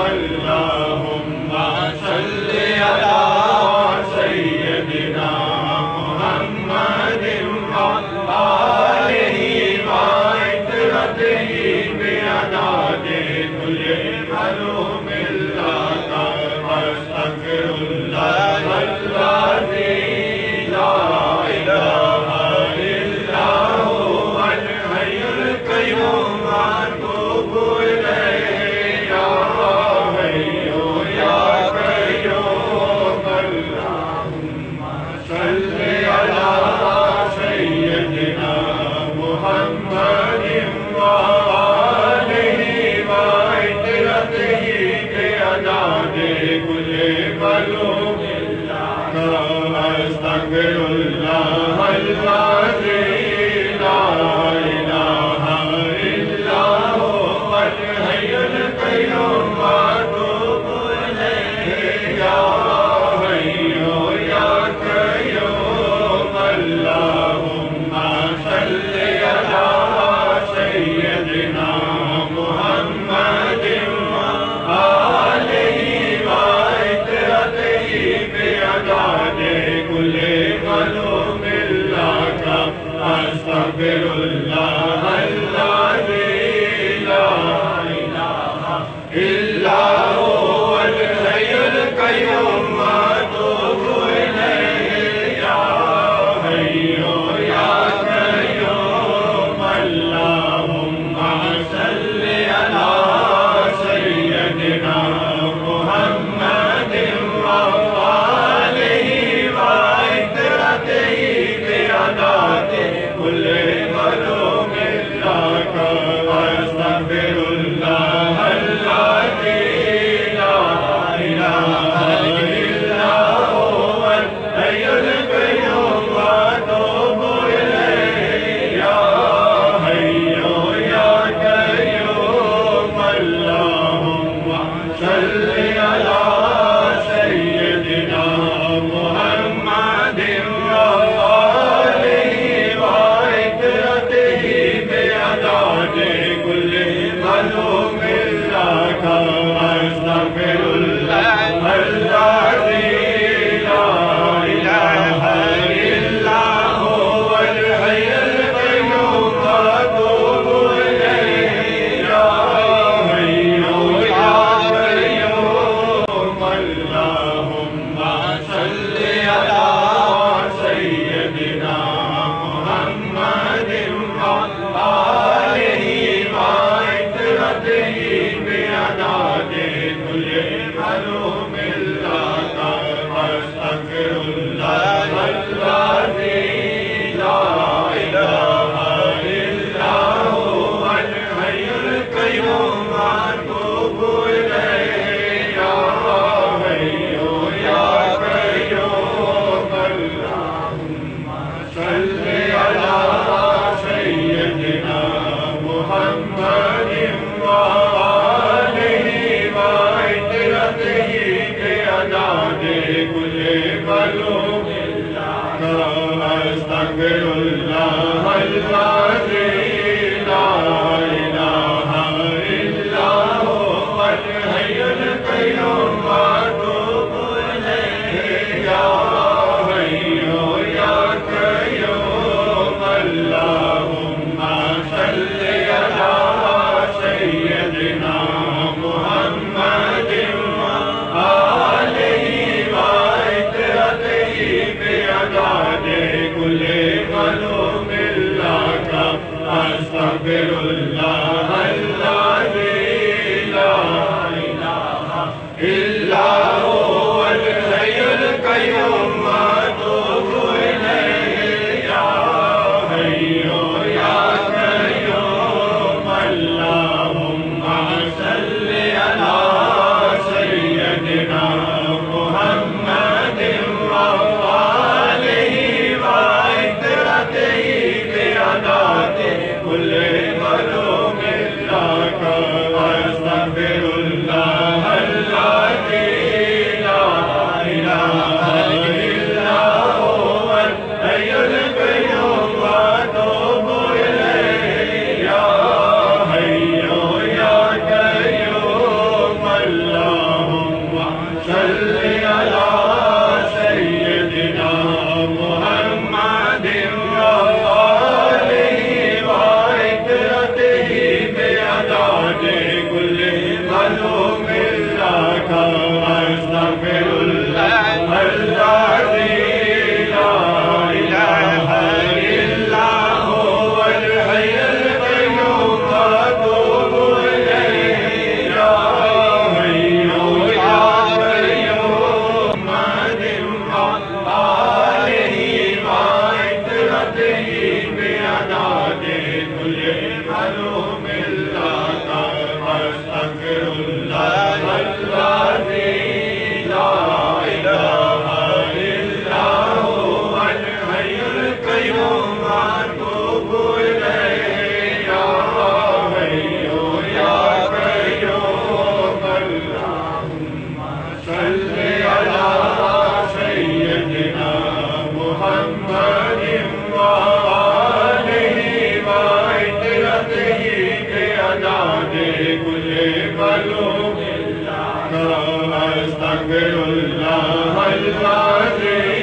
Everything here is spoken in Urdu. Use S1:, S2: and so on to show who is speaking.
S1: اللهم صل على سيدنا محمد وآله وعترته بعدد كل معلوم لك أستغفر الله الذي لا إله إلا هو الحي القيوم وأتوب إليه يا حي يا قيوم اللهم صل على سيدنا محمد وآله وعترته بعدد كل معلوم لك أستغفر الله الذي لا إله إلا هو الحي القيوم وأتوب إليه يا حي يا قيوم اللهم صل على سيدنا محمد وآله وعترته بعدد كل معلوم لك أستغفر الله الذي لا إله إلا هو الحي القيوم وأتوب إليه يا حي يا قيوم اللهم صل على سيدنا محمد وآله وعترته بعدد كل معلوم لك أستغفر الله الذي لا إله إلا هو الحي القيوم وأتوب إليه يا حي يا قيوم اللهم صل على سيدنا محمد وآله وعترته بعدد كل معلوم لك أستغفر الله الذي لا إله إلا هو الحي القيوم وأتوب إليه يا حي يا قيوم اللهم صل على سيدنا محمد وآله وعترته بعدد كل معلوم لك أستغفر الله الذي لا إله إلا هو الحي القيوم وأتوب إليه يا حي يا قيوم اللهم صل على سيدنا محمد وآله وعترته بعدد كل معلوم لك أستغفر الله الذي لا إله إلا هو الحي القيوم وأتوب إليه يا حي يا قيوم اللهم صل على سيدنا محمد وآله وعترته بعدد كل معلوم لك أستغفر الله الذي لا إله معلوم لك أستغفر الله الذي لا إله إلا هو الحي القيوم أتوب إليه يا حي يا قيوم أدم عليه وعترته بأناته كل معلوم لك أستغفر الله الذي لا إله إلا هو الحي القيوم أتوب إليه يا حي يا قيوم اللهم صل على سيدنا محمد وآله وعترته بأعداد كل مخلوق لك أستغفر الله العظيم